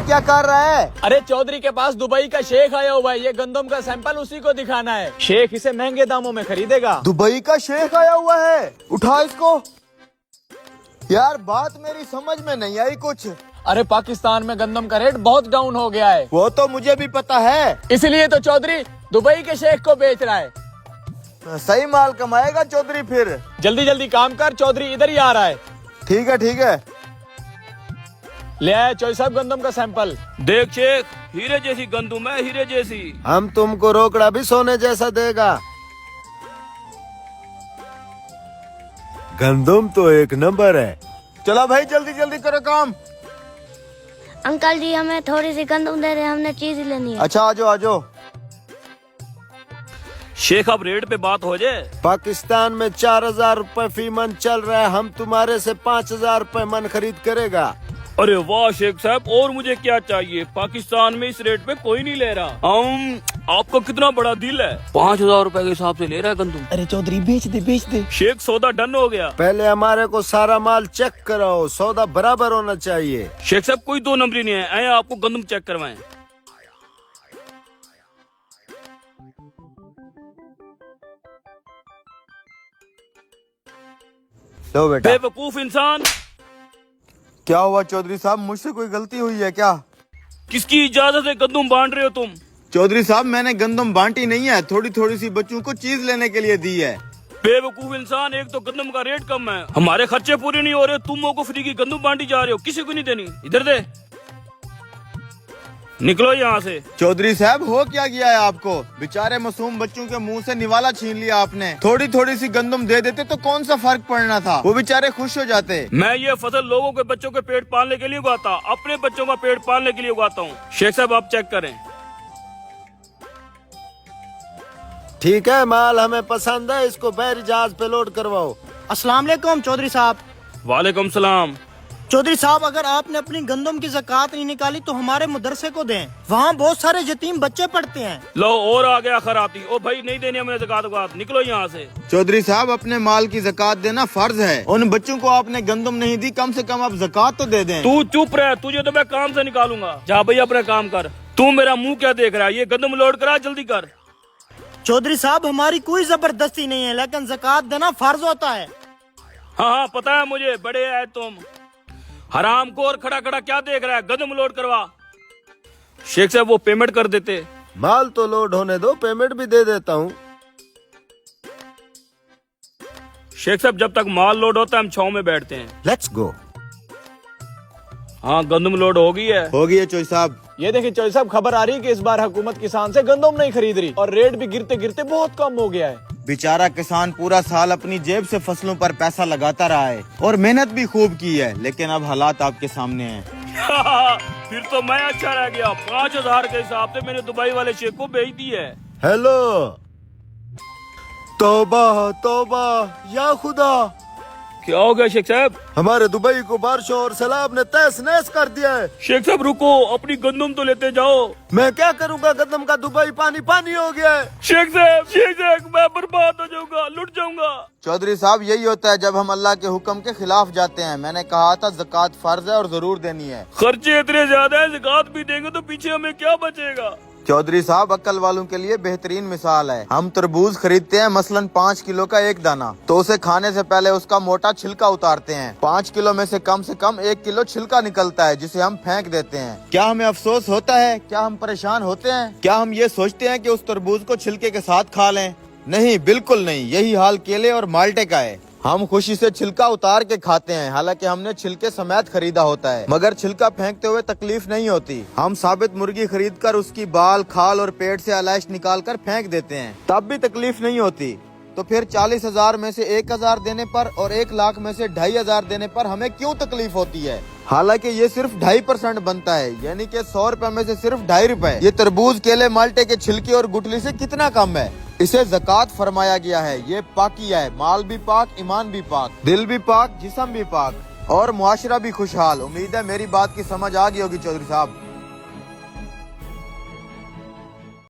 क्या कर रहा है? अरे चौधरी के पास दुबई का शेख आया हुआ है, ये गंदम का सैंपल उसी को दिखाना है। शेख इसे महंगे दामों में खरीदेगा। दुबई का शेख आया हुआ है, उठा इसको। यार बात मेरी समझ में नहीं आई कुछ। अरे पाकिस्तान में गंदम का रेट बहुत डाउन हो गया है। वो तो मुझे भी पता है, इसलिए तो चौधरी दुबई के शेख को बेच रहा है। सही माल कमाएगा चौधरी फिर। जल्दी जल्दी काम कर, चौधरी इधर ही आ रहा है। ठीक है ठीक है। ले आए चौधरी साहब गंदम का सैंपल। देख शेख, हीरे जैसी गंदम है, हीरे जैसी। हम तुमको रोकड़ा भी सोने जैसा देगा। गंदम तो एक नंबर है। चलो भाई जल्दी जल्दी करो काम। अंकल जी हमें थोड़ी सी गंदम दे रहे, हमने चीज लेनी है। अच्छा आजो आजो। शेख अब रेट पे बात हो जाए। पाकिस्तान में 4000 रुपए फी मन चल रहा है, हम तुम्हारे से 5000 रुपए मन खरीद करेगा। अरे वाह शेख साहब, और मुझे क्या चाहिए। पाकिस्तान में इस रेट पे कोई नहीं ले रहा। आपका कितना बड़ा दिल है, 5000 रुपए के हिसाब से ले रहा है गंदम। अरे चौधरी बेच दे। शेख सौदा डन हो गया। पहले हमारे को सारा माल चेक कराओ, सौदा बराबर होना चाहिए। शेख साहब कोई दो नंबरी नहीं है, आए आपको गंदम चेक करवाएं। लो बेटा। बेवकूफ इंसान, क्या हुआ चौधरी साहब, मुझसे कोई गलती हुई है क्या? किसकी इजाजत से गंदम बांट रहे हो तुम? चौधरी साहब मैंने गंदम बांटी नहीं है, थोड़ी थोड़ी सी बच्चों को चीज लेने के लिए दी है। बेवकूफ इंसान, एक तो गंदम का रेट कम है, हमारे खर्चे पूरे नहीं हो रहे, तुम लोगों को फ्री की गंदम बांटी जा रहे हो। किसी को नहीं देनी, इधर दे, निकलो यहाँ से। चौधरी साहब हो क्या गया है आपको? बेचारे मासूम बच्चों के मुंह से निवाला छीन लिया आपने। थोड़ी थोड़ी सी गंदम दे देते तो कौन सा फर्क पड़ना था, वो बेचारे खुश हो जाते। मैं ये फसल लोगों के बच्चों के पेट पालने के लिए उगाता, अपने बच्चों का पेट पालने के लिए उगाता हूँ। शेख साहब आप चेक करें। ठीक है, माल हमें पसंद है, इसको बहरी जहाज पे लोड करवाओ। अस्सलाम वालेकुम चौधरी साहब। वालेकुम सलाम। चौधरी साहब अगर आपने अपनी गंदम की ज़कात नहीं निकाली तो हमारे मदरसे को दें, वहाँ बहुत सारे यतीम बच्चे पढ़ते हैं। लो और आ गया खराती। ओ भाई नहीं देनी हमें ज़कात वकात, निकलो यहाँ से। चौधरी साहब अपने माल की ज़कात देना फर्ज है, उन बच्चों को आपने गंदम नहीं दी, कम से कम आप ज़कात तो दे दें। तू चुप रह, तुझे तो मैं काम से निकालूंगा। जा भाई अपना काम कर। तू मेरा मुंह क्या देख रहा है, ये गंदम लोड करा, जल्दी कर। चौधरी साहब हमारी कोई जबरदस्ती नहीं है, लेकिन ज़कात देना फर्ज होता है। हाँ पता है मुझे, बड़े है तुम। हराम को और खड़ा खड़ा क्या देख रहा है, गंदम लोड करवा। शेख साहब वो पेमेंट कर देते। माल तो लोड होने दो, पेमेंट भी दे देता हूँ। शेख साहब जब तक माल लोड होता है हम छाव में बैठते हैं। Let's go. हाँ गंदम लोड हो गई है। हो गई है चौधरी साहब। ये देखिए चौधरी साहब, खबर आ रही है कि इस बार हुकूमत किसान से गंदम नहीं खरीद रही और रेट भी गिरते गिरते बहुत कम हो गया है। बेचारा किसान पूरा साल अपनी जेब से फसलों पर पैसा लगाता रहा है और मेहनत भी खूब की है, लेकिन अब हालात आपके सामने हैं। फिर तो मैं अच्छा रह गया। 5000 के हिसाब से मैंने दुबई वाले शेख को बेच दी है। हेलो, तौबा तौबा या खुदा। क्या हो गया शेख साहब? हमारे दुबई को बारिशों और सैलाब ने तहस नहस कर दिया है। शेख साहब रुको, अपनी गंदम तो लेते जाओ। मैं क्या करूंगा, गंदम का दुबई पानी पानी हो गया है। शेख साहब मैं बर्बाद हो जाऊंगा, लुट जाऊंगा। चौधरी साहब यही होता है जब हम अल्लाह के हुक्म के खिलाफ जाते हैं। मैंने कहा था ज़कात फर्ज है और जरूर देनी है। खर्चे इतने ज्यादा है, ज़कात भी देंगे तो पीछे हमें क्या बचेगा। चौधरी साहब अक्ल वालों के लिए बेहतरीन मिसाल है। हम तरबूज खरीदते हैं मसलन 5 किलो का एक दाना, तो उसे खाने से पहले उसका मोटा छिलका उतारते हैं। 5 किलो में से कम 1 किलो छिलका निकलता है, जिसे हम फेंक देते हैं। क्या हमें अफसोस होता है? क्या हम परेशान होते हैं? क्या हम ये सोचते हैं कि उस तरबूज को छिलके के साथ खा लें? नहीं, बिल्कुल नहीं। यही हाल केले और माल्टे का है। हम खुशी से छिलका उतार के खाते हैं, हालांकि हमने छिलके समेत खरीदा होता है, मगर छिलका फेंकते हुए तकलीफ नहीं होती। हम साबित मुर्गी खरीद कर उसकी बाल, खाल और पेट से आलाइश निकाल कर फेंक देते हैं, तब भी तकलीफ नहीं होती। तो फिर 40,000 में से 1,000 देने पर और 1 लाख में से 2,500 देने पर हमें क्यों तकलीफ होती है? हालांकि ये सिर्फ 2.5% बनता है, यानी कि 100 रुपए में से सिर्फ 2.5 रुपए। ये तरबूज, केले, माल्टे के छिलके और गुठली से कितना कम है। इसे ज़कात फरमाया गया है। ये पाकिया है, माल भी पाक, ईमान भी पाक, दिल भी पाक, जिस्म भी पाक और मुआशरा भी खुशहाल। उम्मीद है मेरी बात की समझ आ गई होगी चौधरी साहब।